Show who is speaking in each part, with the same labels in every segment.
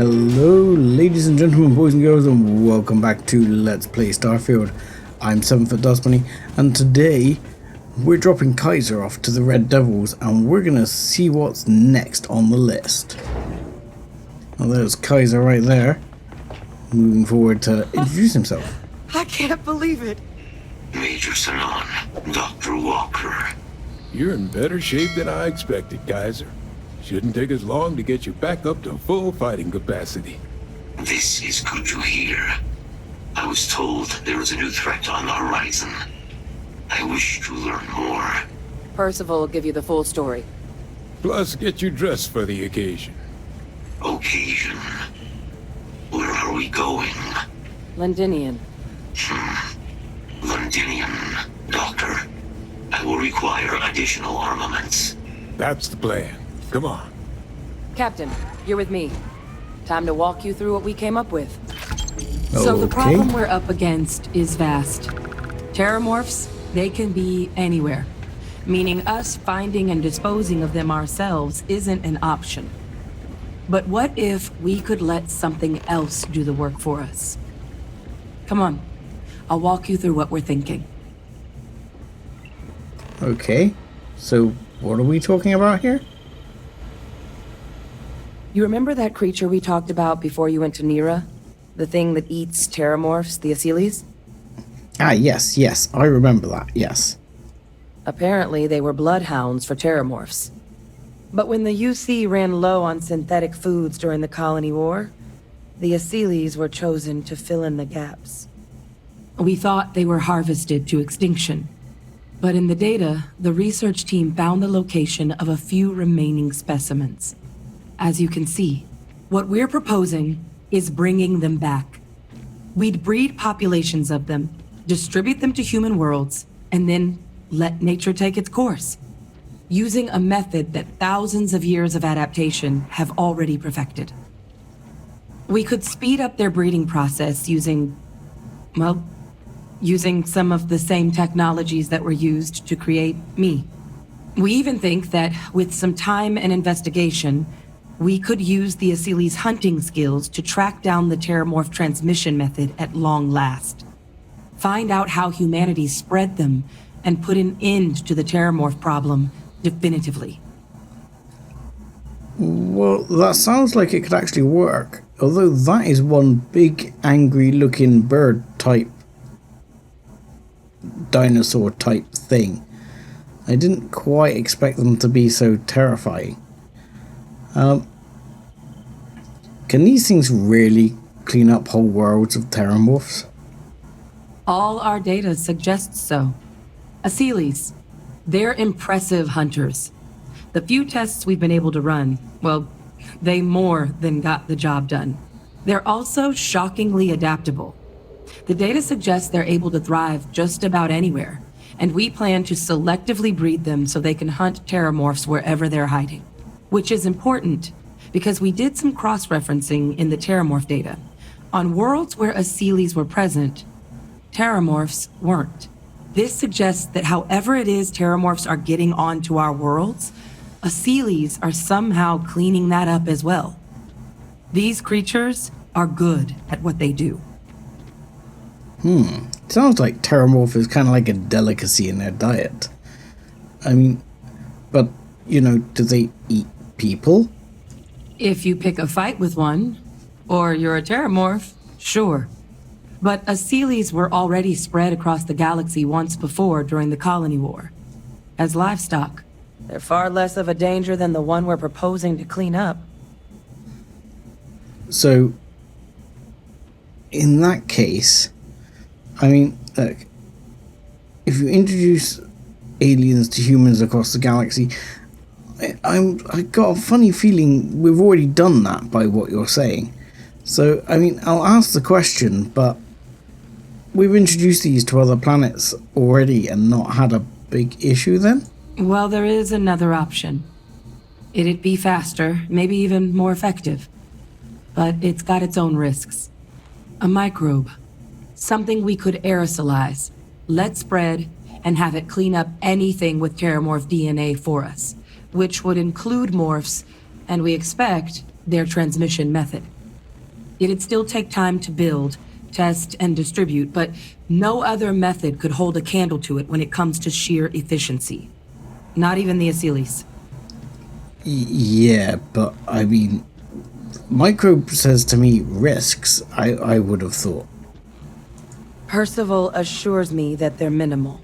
Speaker 1: Hello ladies and gentlemen, boys and girls, and welcome back to Let's Play Starfield. I'm 7foot Dust Bunny, and today we're dropping Kaiser off to the Red Devils and we're gonna see what's next on the list. Well, there's Kaiser right there, moving forward to introduce himself.
Speaker 2: I can't believe it.
Speaker 3: Major Sanon, Dr. Walker.
Speaker 4: You're in better shape than I expected, Kaiser. Shouldn't take us long to get you back up to full fighting capacity.
Speaker 3: This is good to hear. I was told there was a new threat on the horizon. I wish to learn more.
Speaker 2: Percival will give you the full story.
Speaker 4: Plus, get you dressed for the occasion.
Speaker 3: Occasion? Where are we going?
Speaker 2: Londinian.
Speaker 3: Londinian, Doctor. I will require additional armaments.
Speaker 4: That's the plan. Come on.
Speaker 2: Captain, you're with me. Time to walk you through what we came up with.
Speaker 5: So the problem we're up against is vast. Terramorphs, they can be anywhere. Meaning us finding and disposing of them ourselves isn't an option. But what if we could let something else do the work for us? Come on, I'll walk you through what we're thinking.
Speaker 1: Okay, so what are we talking about here?
Speaker 2: You remember that creature we talked about before you went to Nira? The thing that eats terramorphs, the Asyles?
Speaker 1: Ah, yes, I remember that, yes.
Speaker 2: Apparently they were bloodhounds for terramorphs. But when the UC ran low on synthetic foods during the colony war, the Asyles were chosen to fill in the gaps.
Speaker 5: We thought they were harvested to extinction. But in the data, the research team found the location of a few remaining specimens. As you can see, what we're proposing is bringing them back. We'd breed populations of them, distribute them to human worlds, and then let nature take its course, using a method that thousands of years of adaptation have already perfected. We could speed up their breeding process using some of the same technologies that were used to create me. We even think that with some time and investigation, we could use the Asyles' hunting skills to track down the terramorph transmission method at long last. Find out how humanity spread them and put an end to the terramorph problem definitively.
Speaker 1: Well, that sounds like it could actually work, although that is one big angry looking bird type, dinosaur type thing. I didn't quite expect them to be so terrifying. Can these things really clean up whole worlds of terramorphs?
Speaker 5: All our data suggests so. Asyles, they're impressive hunters. The few tests we've been able to run, well, they more than got the job done. They're also shockingly adaptable. The data suggests they're able to thrive just about anywhere, and we plan to selectively breed them so they can hunt terramorphs wherever they're hiding. Which is important, because we did some cross-referencing in the terramorph data. On worlds where Asyles were present, terramorphs weren't. This suggests that however it is terramorphs are getting onto our worlds, Asyles are somehow cleaning that up as well. These creatures are good at what they do.
Speaker 1: Sounds like terramorph is kind of like a delicacy in their diet. I mean, but, you know, do they eat people?
Speaker 5: If you pick a fight with one, or you're a terramorph, sure. But Asyles were already spread across the galaxy once before during the colony war, as livestock.
Speaker 2: They're far less of a danger than the one we're proposing to clean up.
Speaker 1: So, in that case, I mean, look, if you introduce aliens to humans across the galaxy, I got a funny feeling we've already done that by what you're saying. So, I mean, I'll ask the question, but we've introduced these to other planets already and not had a big issue then?
Speaker 5: Well, there is another option. It'd be faster, maybe even more effective. But it's got its own risks. A microbe. Something we could aerosolize, let spread, and have it clean up anything with terramorph DNA for us, which would include morphs, and we expect their transmission method. It'd still take time to build, test, and distribute, but no other method could hold a candle to it when it comes to sheer efficiency. Not even the Asylees.
Speaker 1: Yeah, but I mean, Microbe says to me risks, I would have thought.
Speaker 2: Percival assures me that they're minimal.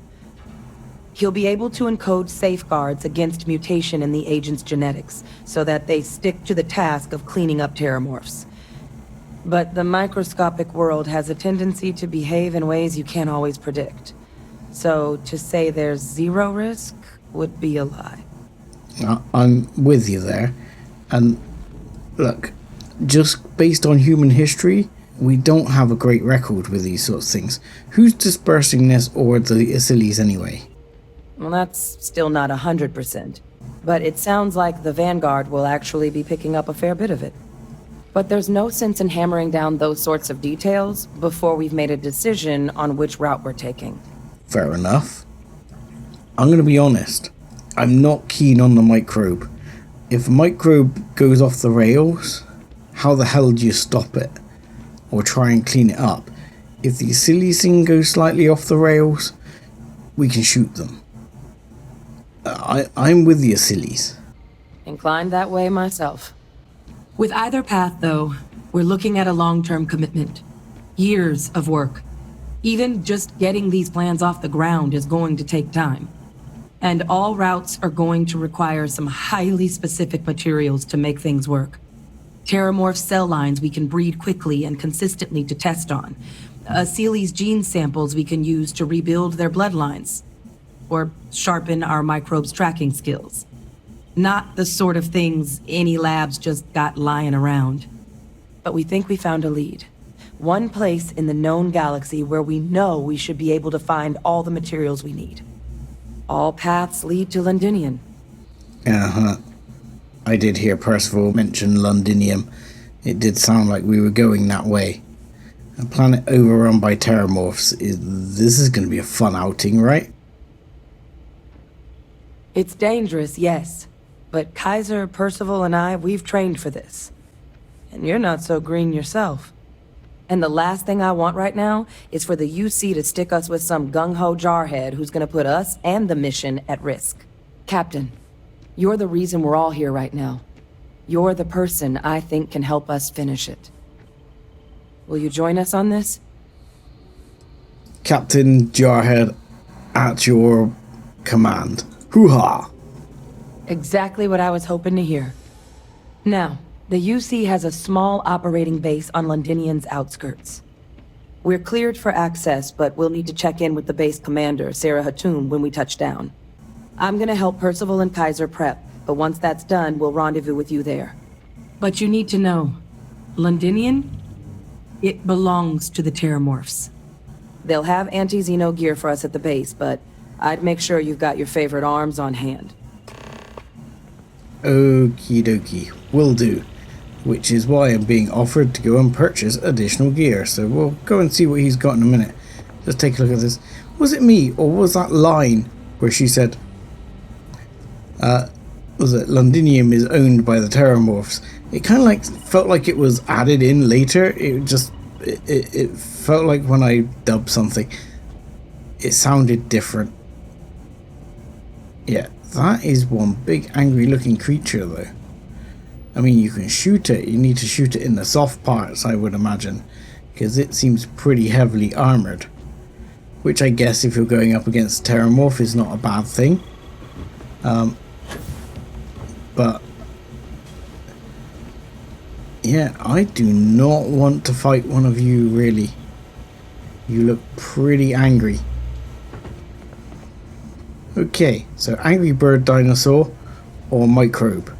Speaker 2: He'll be able to encode safeguards against mutation in the agent's genetics, so that they stick to the task of cleaning up terramorphs. But the microscopic world has a tendency to behave in ways you can't always predict. So to say there's zero risk would be a lie.
Speaker 1: I'm with you there. And look, just based on human history, we don't have a great record with these sorts of things. Who's dispersing this or the Asylees anyway?
Speaker 2: Well, that's still not 100%. But it sounds like the Vanguard will actually be picking up a fair bit of it. But there's no sense in hammering down those sorts of details before we've made a decision on which route we're taking.
Speaker 1: Fair enough. I'm going to be honest. I'm not keen on the Microbe. If a Microbe goes off the rails, how the hell do you stop it? Or try and clean it up? If the Asylees thing goes slightly off the rails, we can shoot them. I'm with the Asylees.
Speaker 2: Inclined that way myself.
Speaker 5: With either path, though, we're looking at a long-term commitment. Years of work. Even just getting these plans off the ground is going to take time. And all routes are going to require some highly specific materials to make things work. Terramorph cell lines we can breed quickly and consistently to test on. Asylees gene samples we can use to rebuild their bloodlines. Or sharpen our microbes' tracking skills. Not the sort of things any labs just got lying around.
Speaker 2: But we think we found a lead. One place in the known galaxy where we know we should be able to find all the materials we need. All paths lead to Londinium.
Speaker 1: Uh-huh. I did hear Percival mention Londinium. It did sound like we were going that way. A planet overrun by terramorphs. This is going to be a fun outing, right?
Speaker 2: It's dangerous, yes. But Kaiser, Percival, and I, we've trained for this. And you're not so green yourself. And the last thing I want right now is for the UC to stick us with some gung-ho jarhead who's gonna put us and the mission at risk. Captain, you're the reason we're all here right now. You're the person I think can help us finish it. Will you join us on this?
Speaker 1: Captain Jarhead, at your command. Hoo-ha!
Speaker 2: Exactly what I was hoping to hear. Now, the UC has a small operating base on Londinium's outskirts. We're cleared for access, but we'll need to check in with the base commander, Sarah Hatum, when we touch down. I'm gonna help Percival and Kaiser prep, but once that's done, we'll rendezvous with you there.
Speaker 5: But you need to know, Londinium, it belongs to the Terramorphs.
Speaker 2: They'll have anti-Xeno gear for us at the base, but I'd make sure you've got your favorite arms on hand.
Speaker 1: Okie dokie, will do. Which is why I'm being offered to go and purchase additional gear, so we'll go and see what he's got in a minute. Just take a look at this. Was it me, or was that line where she said, was it Londinium is owned by the Terramorphs? It kind of like felt like it was added in later. It felt like when I dubbed something, it sounded different. Yeah, that is one big angry looking creature though. I mean, you can shoot it. You need to shoot it in the soft parts, I would imagine, because it seems pretty heavily armored. Which I guess if you're going up against Terramorph is not a bad thing. But yeah, I do not want to fight one of you, really. You look pretty angry. Okay, so angry bird dinosaur or microbe.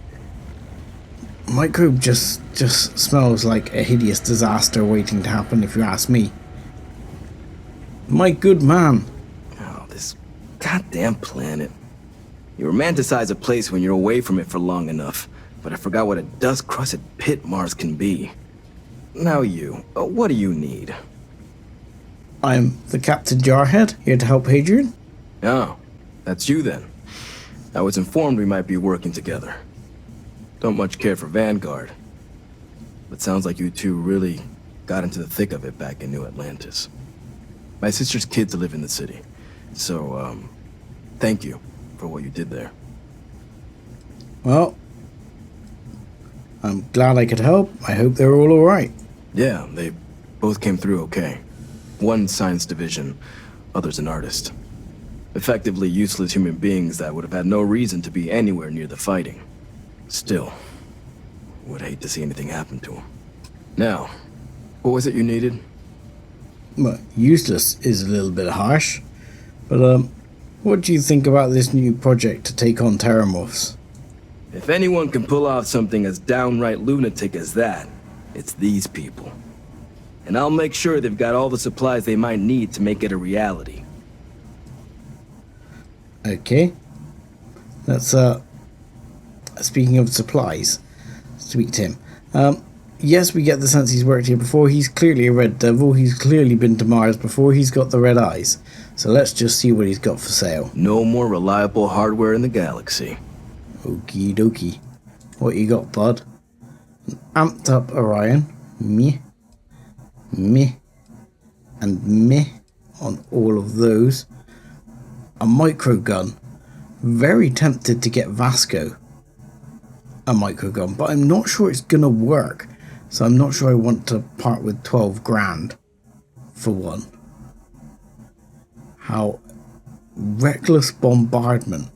Speaker 1: Microbe just smells like a hideous disaster waiting to happen, if you ask me. My good man.
Speaker 6: Oh, this goddamn planet. You romanticize a place when you're away from it for long enough, but I forgot what a dust-crusted pit Mars can be. Now you, what do you need?
Speaker 1: I'm the Captain Jarhead, here to help Hadrian.
Speaker 6: Oh, that's you then. I was informed we might be working together. Don't much care for Vanguard. But sounds like you two really got into the thick of it back in New Atlantis. My sister's kids live in the city, so, thank you for what you did there.
Speaker 1: Well, I'm glad I could help. I hope they're all alright.
Speaker 6: Yeah, they both came through okay. One science division, other's an artist. Effectively useless human beings that would have had no reason to be anywhere near the fighting. Still, would hate to see anything happen to them. Now, what was it you needed?
Speaker 1: Well, useless is a little bit harsh, but what do you think about this new project to take on Terramorphs?
Speaker 6: If anyone can pull off something as downright lunatic as that, it's these people. And I'll make sure they've got all the supplies they might need to make it a reality.
Speaker 1: Okay. That's speaking of supplies, speak to him. Yes, we get the sense he's worked here before. He's clearly a red devil. He's clearly been to Mars before. He's got the red eyes. So let's just see what he's got for sale.
Speaker 6: No more reliable hardware in the galaxy.
Speaker 1: Okie dokie. What you got, bud? An amped up Orion. Meh. Meh. And meh on all of those. A microgun. Very tempted to get Vasco a microgun, but I'm not sure it's gonna work. So I'm not sure I want to part with 12 grand for one. How reckless bombardment.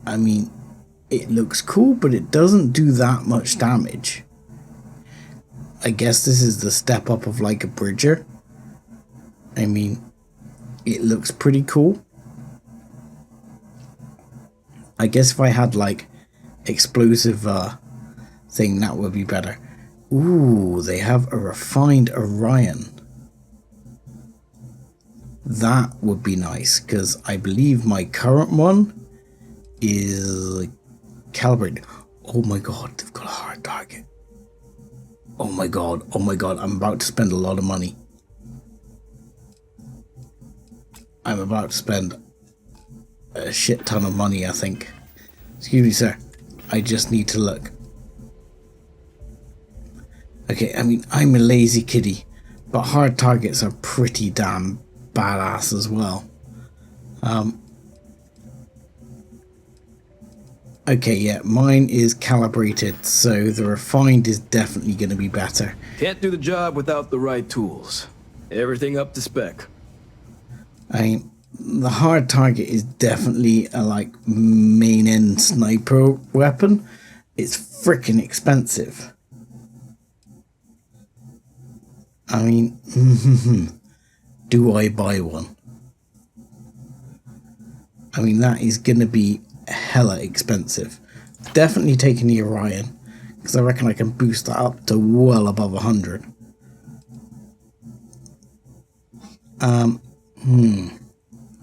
Speaker 1: I mean, it looks cool, but it doesn't do that much damage. I guess this is the step up of like a Bridger. I mean, it looks pretty cool. I guess if I had like explosive thing, that would be better. Ooh, they have a refined Orion. That would be nice, because I believe my current one is calibrated. Oh my god, they've got a hard target. Oh my god, I'm about to spend a lot of money. I'm about to spend a shit ton of money, I think. Excuse me, sir. I just need to look. Okay, I mean, I'm a lazy kiddie, but hard targets are pretty damn badass as well. Okay, yeah, mine is calibrated, so the refined is definitely going to be better.
Speaker 6: Can't do the job without the right tools. Everything up to spec.
Speaker 1: I mean, the hard target is definitely a like main end sniper weapon. It's freaking expensive. I mean, do I buy one? I mean, that is gonna be hella expensive. Definitely taking the Orion, because I reckon I can boost that up to well above 100.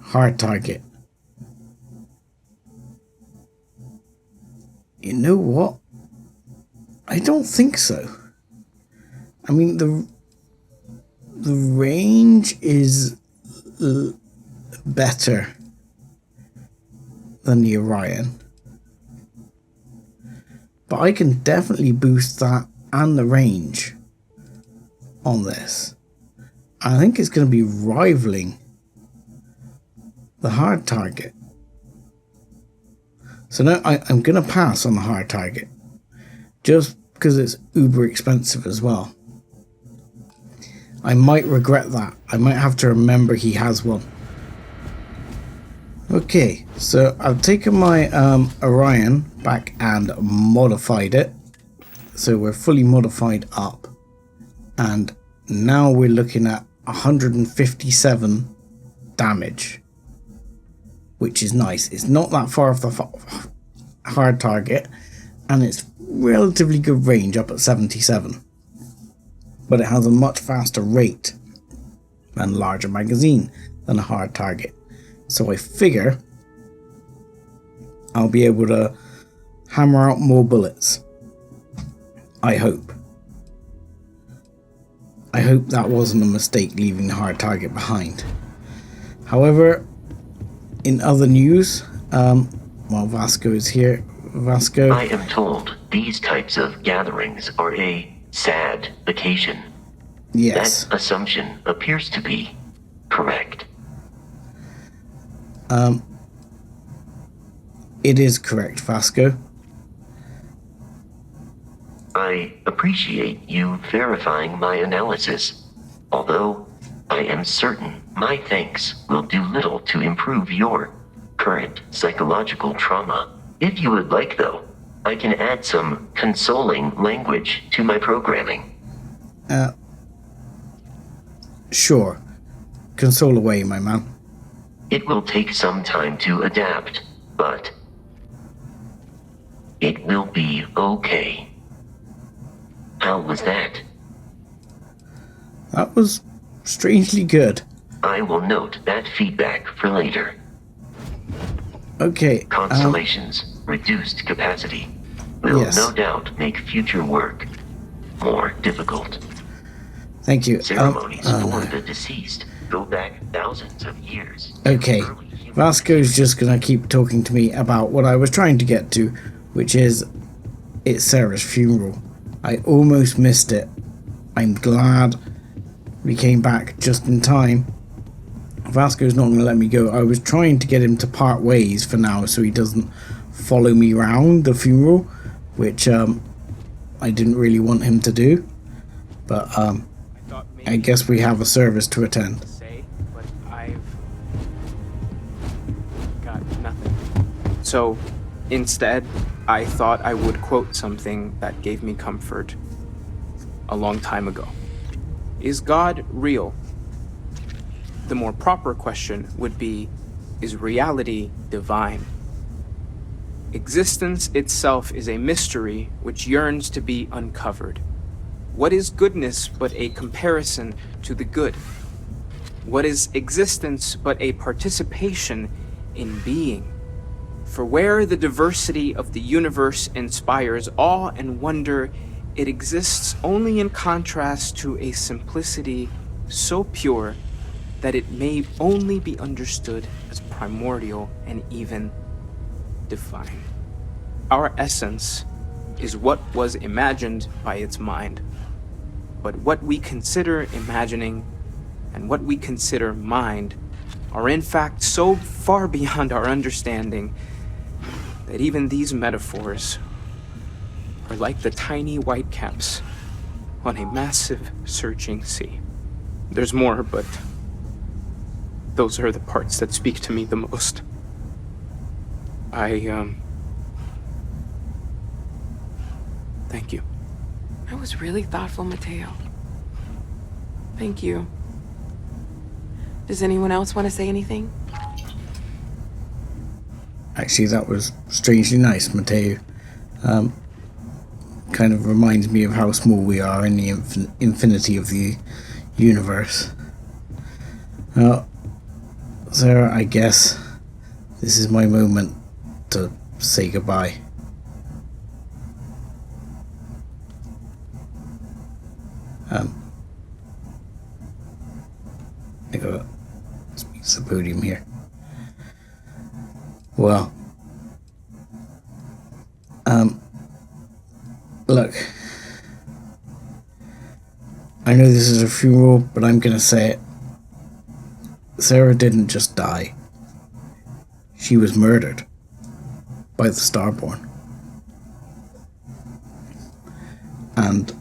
Speaker 1: Hard target. You know what? I don't think so. I mean, the range is better than the Orion, but I can definitely boost that and the range on this. I think it's going to be rivaling the hard target. So now I'm going to pass on the hard target, just because it's uber expensive as well. I might regret that. I might have to remember he has one. Okay, so I've taken my Orion back and modified it. So we're fully modified up. And now we're looking at 157 damage, which is nice. It's not that far off the hard target, and it's relatively good range up at 77. But it has a much faster rate and larger magazine than a hard target. So I figure I'll be able to hammer out more bullets. I hope. I hope that wasn't a mistake leaving the hard target behind. However, in other news, while Vasco is here, Vasco...
Speaker 3: I am told these types of gatherings are a sad occasion.
Speaker 1: Yes.
Speaker 3: That assumption appears to be correct.
Speaker 1: It is correct, Vasco.
Speaker 3: I appreciate you verifying my analysis, although I am certain my thanks will do little to improve your current psychological trauma. If you would like, though, I can add some consoling language to my programming.
Speaker 1: Sure. Console away, my man.
Speaker 3: It will take some time to adapt, but it will be okay. How was that?
Speaker 1: That was strangely good.
Speaker 3: I will note that feedback for later.
Speaker 1: Okay.
Speaker 3: Constellations, reduced capacity, will
Speaker 1: Yes.
Speaker 3: no doubt make future work more difficult.
Speaker 1: Thank you.
Speaker 3: Ceremonies for the deceased go back thousands of years.
Speaker 1: Okay. Vasco's just gonna keep talking to me about what I was trying to get to, which is it's Sarah's funeral. I almost missed it. I'm glad we came back just in time. Vasco's not going to let me go. I was trying to get him to part ways for now so he doesn't follow me around the funeral, which I didn't really want him to do. But I guess we have a service to attend.
Speaker 7: But I've got nothing. So instead, I thought I would quote something that gave me comfort a long time ago. Is God real? The more proper question would be, is reality divine? Existence itself is a mystery which yearns to be uncovered. What is goodness but a comparison to the good? What is existence but a participation in being? For where the diversity of the universe inspires awe and wonder, it exists only in contrast to a simplicity so pure that it may only be understood as primordial and even divine. Our essence is what was imagined by its mind, but what we consider imagining and what we consider mind are in fact so far beyond our understanding that even these metaphors are like the tiny whitecaps on a massive surging sea. There's more, but those are the parts that speak to me the most. Thank you.
Speaker 2: That was really thoughtful, Mateo. Thank you. Does anyone else want to say anything?
Speaker 1: Actually, that was strangely nice, Mateo. Kind of reminds me of how small we are in the infinity of the universe. Well, Sarah, I guess this is my moment to say goodbye. I gotta speak to the podium here. Well, look, I know this is a funeral, but I'm gonna say it. Sarah didn't just die. She was murdered by the Starborn. And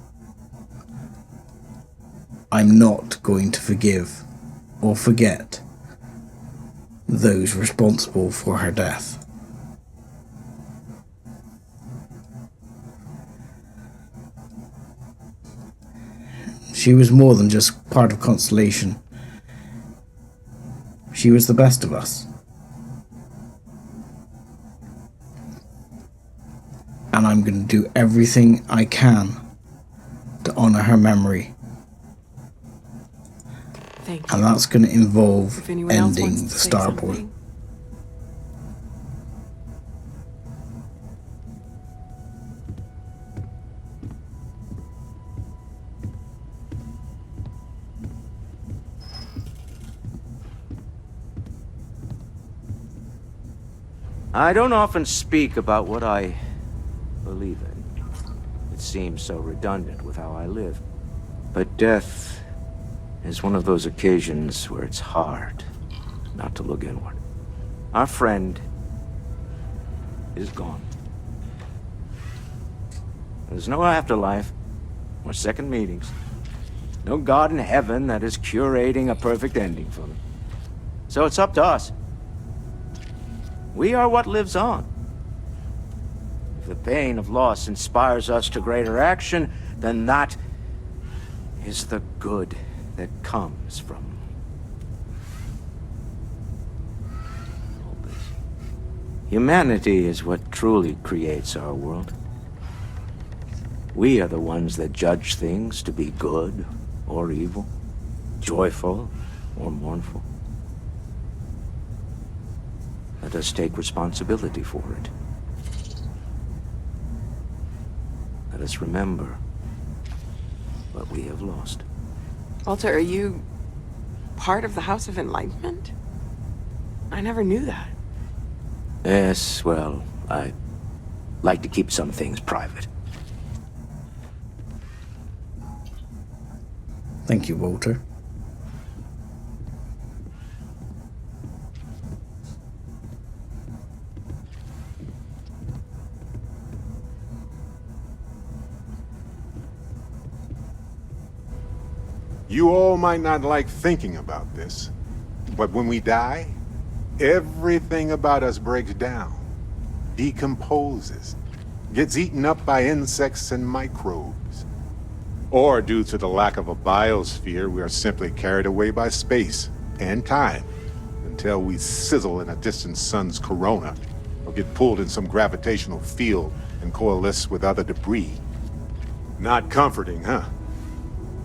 Speaker 1: I'm not going to forgive or forget those responsible for her death. She was more than just part of Constellation. She was the best of us. And I'm going to do everything I can to honor her memory.
Speaker 2: Thank you.
Speaker 1: And that's going to involve
Speaker 2: If anyone else
Speaker 1: ending
Speaker 2: wants
Speaker 1: the
Speaker 2: to say
Speaker 1: Starborn.
Speaker 2: something.
Speaker 8: I don't often speak about what I believe in. It seems so redundant with how I live. But death is one of those occasions where it's hard not to look inward. Our friend is gone. There's no afterlife, or second meetings. No God in heaven that is curating a perfect ending for them. So it's up to us. We are what lives on. If the pain of loss inspires us to greater action, then that is the good that comes from all this. Humanity is what truly creates our world. We are the ones that judge things to be good or evil, joyful or mournful. Let us take responsibility for it. Let us remember what we have lost.
Speaker 9: Walter, are you part of the House of Enlightenment? I never knew that.
Speaker 8: Yes, well, I like to keep some things private.
Speaker 1: Thank you, Walter.
Speaker 10: You all might not like thinking about this, but when we die, everything about us breaks down, decomposes, gets eaten up by insects and microbes. Or due to the lack of a biosphere, we are simply carried away by space and time until we sizzle in a distant sun's corona or get pulled in some gravitational field and coalesce with other debris. Not comforting, huh?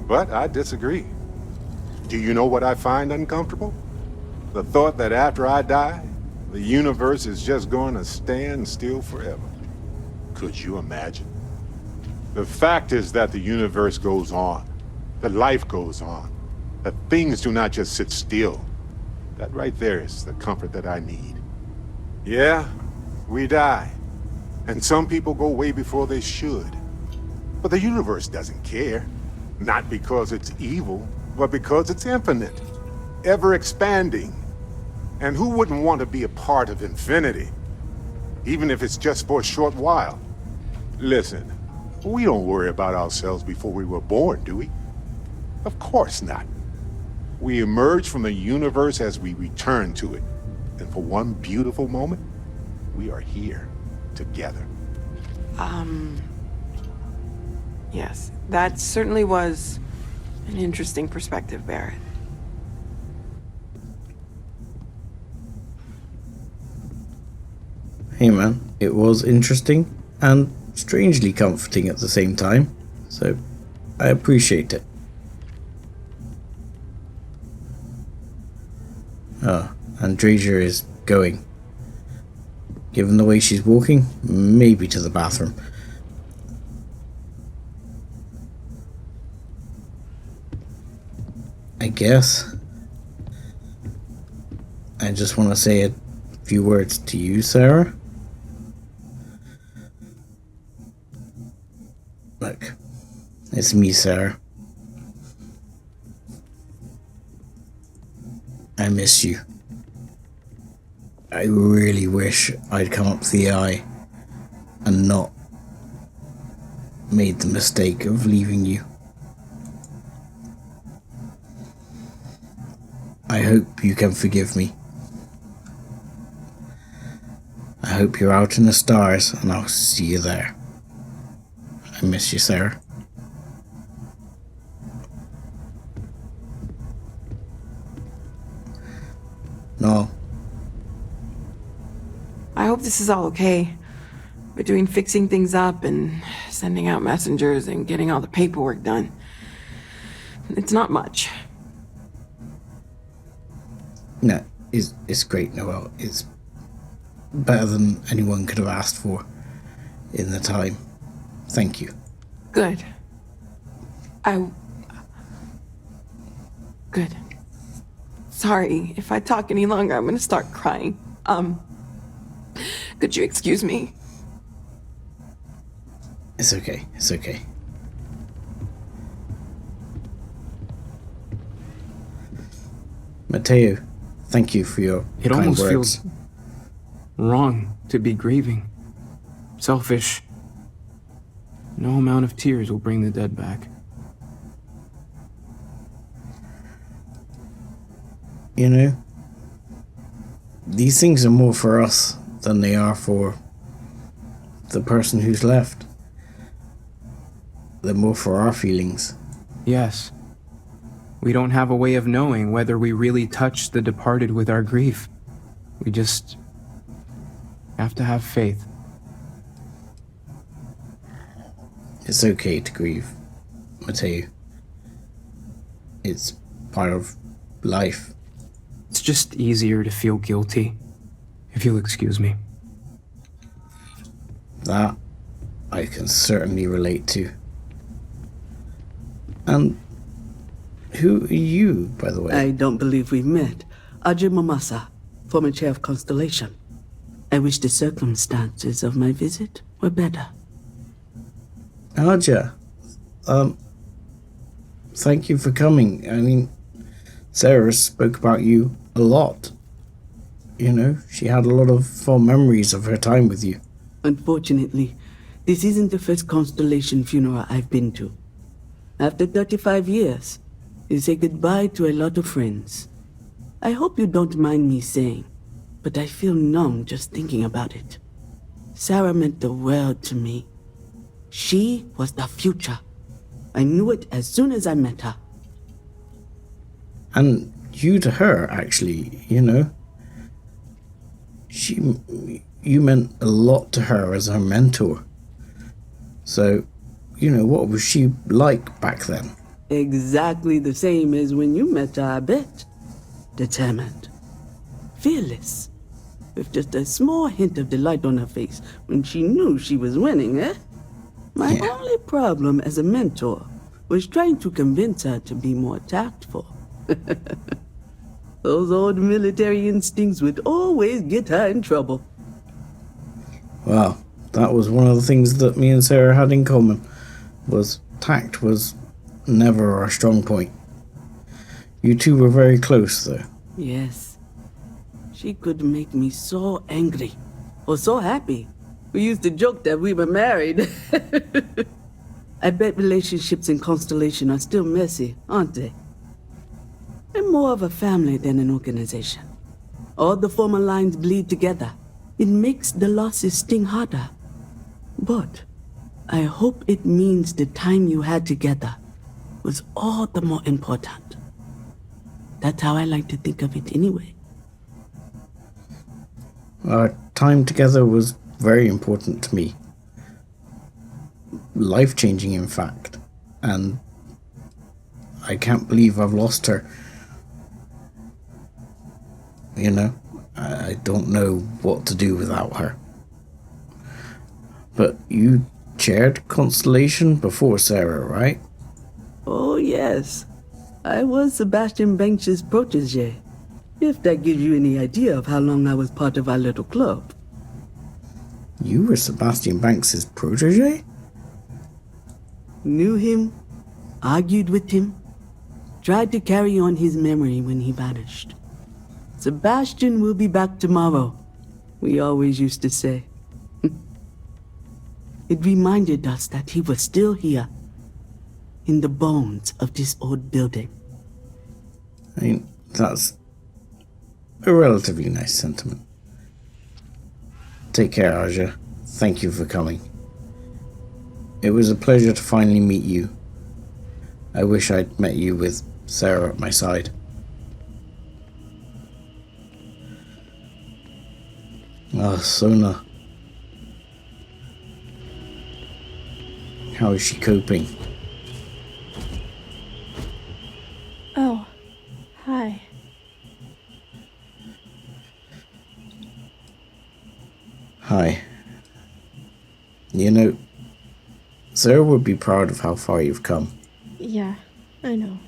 Speaker 10: But I disagree. Do you know what I find uncomfortable? The thought that after I die, the universe is just going to stand still forever. Could you imagine? The fact is that the universe goes on, that life goes on, that things do not just sit still. That right there is the comfort that I need. Yeah, we die, and some people go way before they should. But the universe doesn't care. Not because it's evil, but because it's infinite, ever expanding. And who wouldn't want to be a part of infinity? Even if it's just for a short while. Listen, we don't worry about ourselves before we were born, do we? Of course not. We emerge from the universe as we return to it. And for one beautiful moment, we are here together.
Speaker 9: Yes, that certainly was an interesting perspective, Barrett.
Speaker 1: Hey man, it was interesting and strangely comforting at the same time, so I appreciate it. Andreja is going. Given the way she's walking, maybe to the bathroom. I guess. I just want to say a few words to you, Sarah. Look, it's me, Sarah. I miss you. I really wish I'd come up to the eye and not made the mistake of leaving you. I hope you can forgive me. I hope you're out in the stars and I'll see you there. I miss you, Sarah. No.
Speaker 9: I hope this is all okay. Between fixing things up and sending out messengers and getting all the paperwork done. It's not much.
Speaker 1: No, it's great, Noel. It's better than anyone could have asked for in the time. Thank you.
Speaker 9: Good. Good. Sorry, if I talk any longer, I'm gonna start crying. Could you excuse me?
Speaker 1: It's okay. It's okay. Mateo, thank you for your
Speaker 7: It
Speaker 1: kind
Speaker 7: almost
Speaker 1: words.
Speaker 7: feels wrong to be grieving. Selfish. No amount of tears will bring the dead back.
Speaker 1: You know, these things are more for us than they are for the person who's left. They're more for our feelings.
Speaker 7: Yes. We don't have a way of knowing whether we really touched the departed with our grief. We just have to have faith.
Speaker 1: It's okay to grieve, Mateo. It's part of life.
Speaker 7: It's just easier to feel guilty, if you'll excuse me.
Speaker 1: That I can certainly relate to. And who are you, by the way?
Speaker 11: I don't believe we've met. Ajay Mamasa, former chair of Constellation. I wish the circumstances of my visit were better.
Speaker 1: Aja, thank you for coming. I mean, Sarah spoke about you a lot. You know, she had a lot of fond memories of her time with you.
Speaker 11: Unfortunately, this isn't the first Constellation funeral I've been to. After 35 years, you say goodbye to a lot of friends. I hope you don't mind me saying, but I feel numb just thinking about it. Sarah meant the world to me. She was the future. I knew it as soon as I met her.
Speaker 1: And you to her, actually, you know. You meant a lot to her as her mentor. So, you know, what was she like back then?
Speaker 11: Exactly the same as when you met her, I bet. Determined. Fearless. With just a small hint of delight on her face when she knew she was winning, eh? My only problem as a mentor was trying to convince her to be more tactful. Those old military instincts would always get her in trouble.
Speaker 1: Well, that was one of the things that me and Sarah had in common, was tact was never our strong point. You two were very close, though.
Speaker 11: Yes. She could make me so angry, or so happy. We used to joke that we were married. I bet relationships in Constellation are still messy, aren't they? They're more of a family than an organization. All the former lines bleed together. It makes the losses sting harder. But I hope it means the time you had together was all the more important. That's how I like to think of it anyway.
Speaker 1: Our time together was very important to me. Life-changing, in fact. And I can't believe I've lost her. You know, I don't know what to do without her. But you chaired Constellation before Sarah, right?
Speaker 11: Oh, yes. I was Sebastian Banks's protege. If that gives you any idea of how long I was part of our little club.
Speaker 1: You were Sebastian Banks's protege?
Speaker 11: Knew him, argued with him, tried to carry on his memory when he vanished. Sebastian will be back tomorrow, we always used to say. It reminded us that he was still here, in the bones of this old building.
Speaker 1: I mean, that's a relatively nice sentiment. Take care, Aja. Thank you for coming. It was a pleasure to finally meet you. I wish I'd met you with Sarah at my side. Ah, Sona. How is she coping?
Speaker 12: Oh, hi.
Speaker 1: Hi. You know, Sarah would be proud of how far you've come.
Speaker 12: Yeah, I know.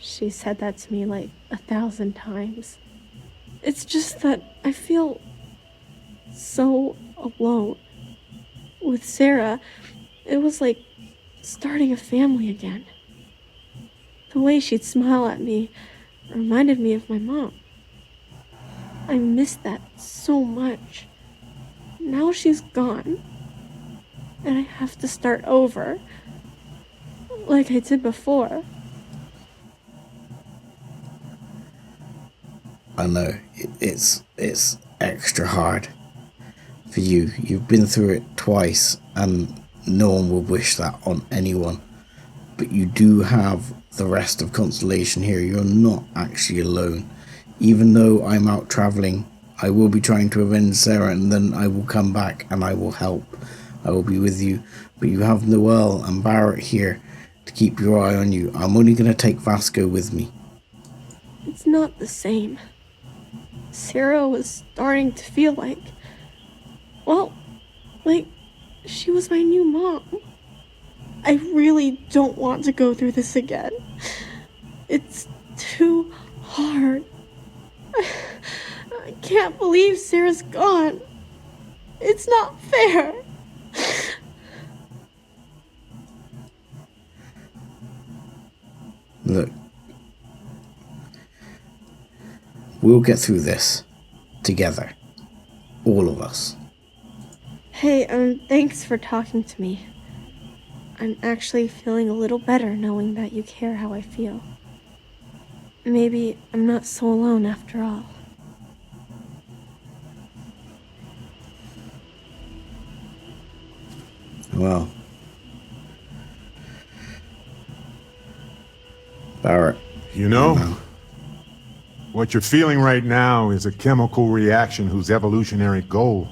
Speaker 12: She said that to me like 1,000 times. It's just that I feel so alone. with Sarah, it was like starting a family again. The way she'd smile at me reminded me of my mom. I missed that so much. Now she's gone, and I have to start over, like I did before.
Speaker 1: I know, it's extra hard for you. You've been through it twice, and no one would wish that on anyone. But you do have the rest of Constellation here. You're not actually alone. Even though I'm out traveling, I will be trying to avenge Sarah, and then I will come back and I will help. I will be with you. But you have Noel and Barrett here to keep your eye on you. I'm only going to take Vasco with me.
Speaker 12: It's not the same. Sarah was starting to feel like, well, like she was my new mom. I really don't want to go through this again. It's too hard. I can't believe Sarah's gone. It's not fair.
Speaker 1: Look, we'll get through this together, all of us.
Speaker 12: Hey, thanks for talking to me. I'm actually feeling a little better knowing that you care how I feel. Maybe I'm not so alone after all.
Speaker 1: Well, Barrett.
Speaker 10: You know, what you're feeling right now is a chemical reaction whose evolutionary goal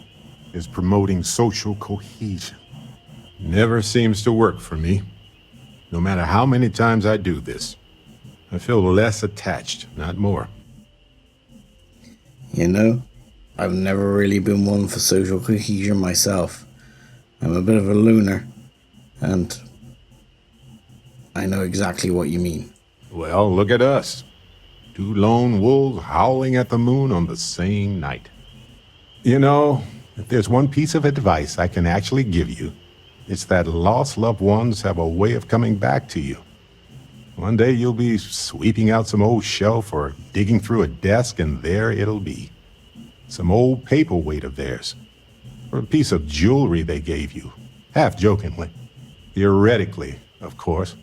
Speaker 10: is promoting social cohesion. Never seems to work for me. No matter how many times I do this, I feel less attached, not more.
Speaker 1: You know, I've never really been one for social cohesion myself. I'm a bit of a loner, and I know exactly what you mean.
Speaker 10: Well, look at us. Two lone wolves howling at the moon on the same night. You know, if there's one piece of advice I can actually give you, it's that lost loved ones have a way of coming back to you. One day you'll be sweeping out some old shelf or digging through a desk, and there it'll be. Some old paperweight of theirs. Or a piece of jewelry they gave you. Half jokingly. Theoretically, of course.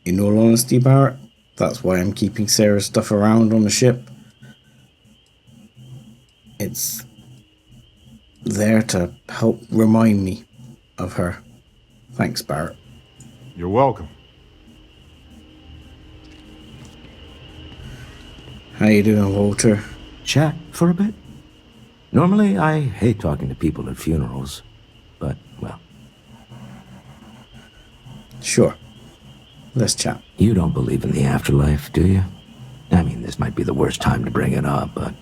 Speaker 1: In all honesty, Barrett, that's why I'm keeping Sarah's stuff around on the ship. It's there to help remind me of her. Thanks, Barrett.
Speaker 10: You're welcome.
Speaker 1: How you doing, Walter?
Speaker 13: Chat for a bit? Normally, I hate talking to people at funerals, but, well.
Speaker 1: Sure. Let's chat.
Speaker 13: You don't believe in the afterlife, do you? I mean, this might be the worst time to bring it up, but...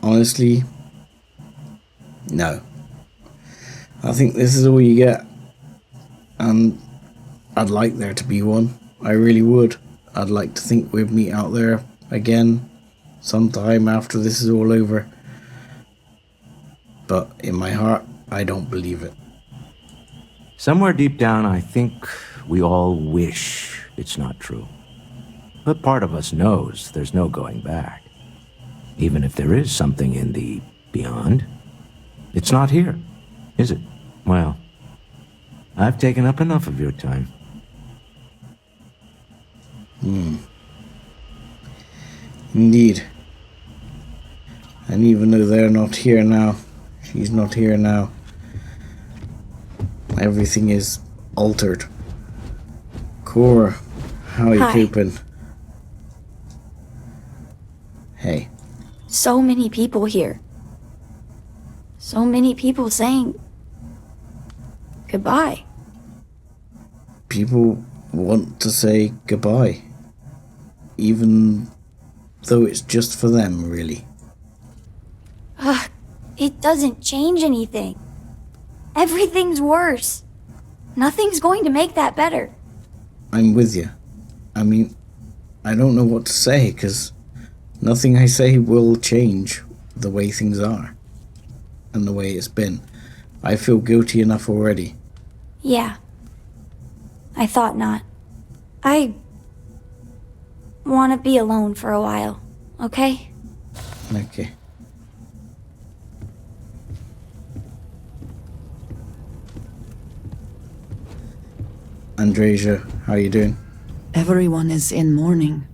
Speaker 1: Honestly, no. I think this is all you get. And I'd like there to be one. I really would. I'd like to think we'd meet out there again sometime after this is all over. But in my heart, I don't believe it.
Speaker 13: Somewhere deep down, I think we all wish it's not true. But part of us knows there's no going back. Even if there is something in the beyond, it's not here, is it? Well, I've taken up enough of your time.
Speaker 1: Indeed. And even though they're not here now, she's not here now, everything is altered. Cora, how are you keeping? Hey.
Speaker 14: So many people here. So many people saying goodbye.
Speaker 1: People want to say goodbye. Even though it's just for them, really.
Speaker 14: It doesn't change anything. Everything's worse. Nothing's going to make that better.
Speaker 1: I'm with you. I mean, I don't know what to say, because nothing I say will change the way things are. and the way it's been. I feel guilty enough already.
Speaker 14: Yeah. I thought not. I want to be alone for a while, okay?
Speaker 1: Okay. Andreja, how you doing?
Speaker 15: Everyone is in mourning.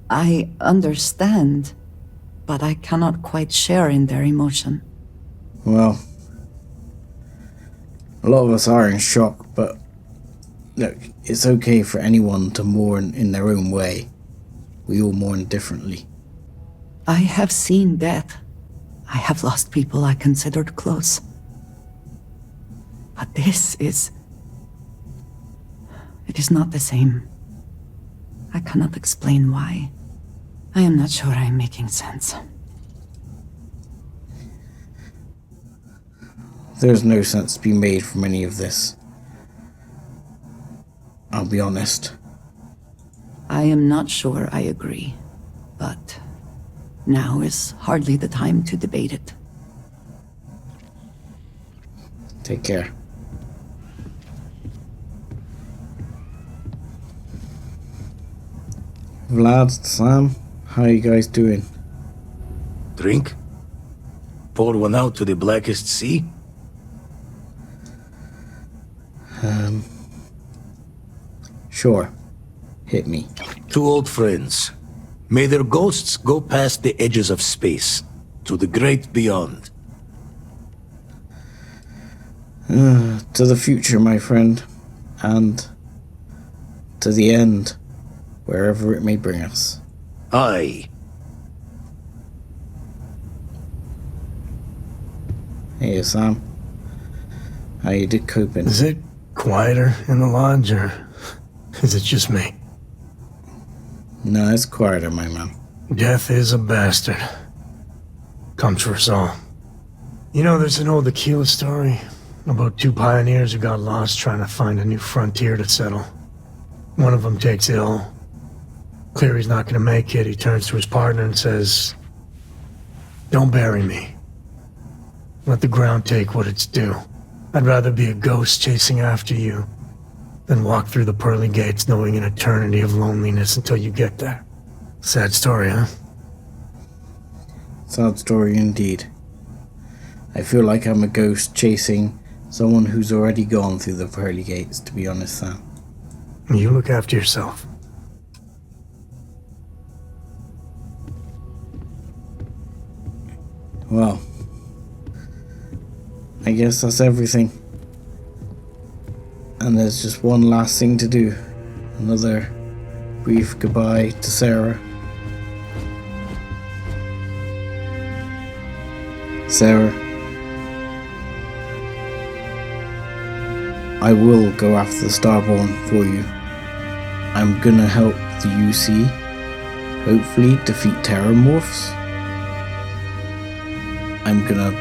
Speaker 15: I understand, but I cannot quite share in their emotion.
Speaker 1: Well, a lot of us are in shock, but look, it's okay for anyone to mourn in their own way. We all mourn differently.
Speaker 15: I have seen death. I have lost people I considered close. But this is... it is not the same. I cannot explain why. I am not sure I am making sense.
Speaker 1: There's no sense to be made from any of this. I'll be honest.
Speaker 15: I am not sure I agree, but now is hardly the time to debate it.
Speaker 1: Take care. Vlad, Sam, how you guys doing?
Speaker 16: Drink? Pour one out to the blackest sea?
Speaker 1: Sure. Hit me.
Speaker 16: Two old friends. May their ghosts go past the edges of space, to the great beyond.
Speaker 1: To the future, my friend. And to the end, wherever it may bring us.
Speaker 16: Aye.
Speaker 1: Hey, Sam. How you did coping?
Speaker 17: Is it quieter in the lodge, or is it just me?
Speaker 1: No, it's quieter, my man.
Speaker 17: Death is a bastard. Comes for us all. You know, there's an old Aquila story about two pioneers who got lost trying to find a new frontier to settle. One of them takes ill. Clear he's not gonna make it. He turns to his partner and says, "Don't bury me. Let the ground take what it's due. I'd rather be a ghost chasing after you than walk through the pearly gates knowing an eternity of loneliness until you get there." Sad story, huh?
Speaker 1: Sad story indeed. I feel like I'm a ghost chasing someone who's already gone through the pearly gates, to be honest, Sam.
Speaker 17: You look after yourself.
Speaker 1: Well, I guess that's everything. And there's just one last thing to do. Another brief goodbye to Sarah. Sarah, I will go after the Starborn for you. I'm gonna help the UC hopefully defeat Terramorphs. I'm gonna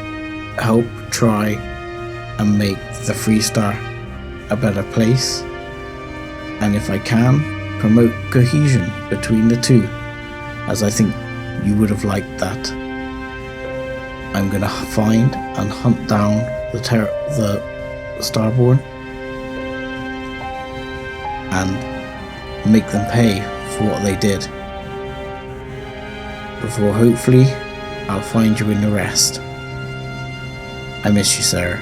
Speaker 1: help try and make the Freestar a better place, and if I can, promote cohesion between the two, as I think you would have liked that. I'm gonna find and hunt down the Starborn and make them pay for what they did, before hopefully I'll find you in the rest. I miss you, Sarah.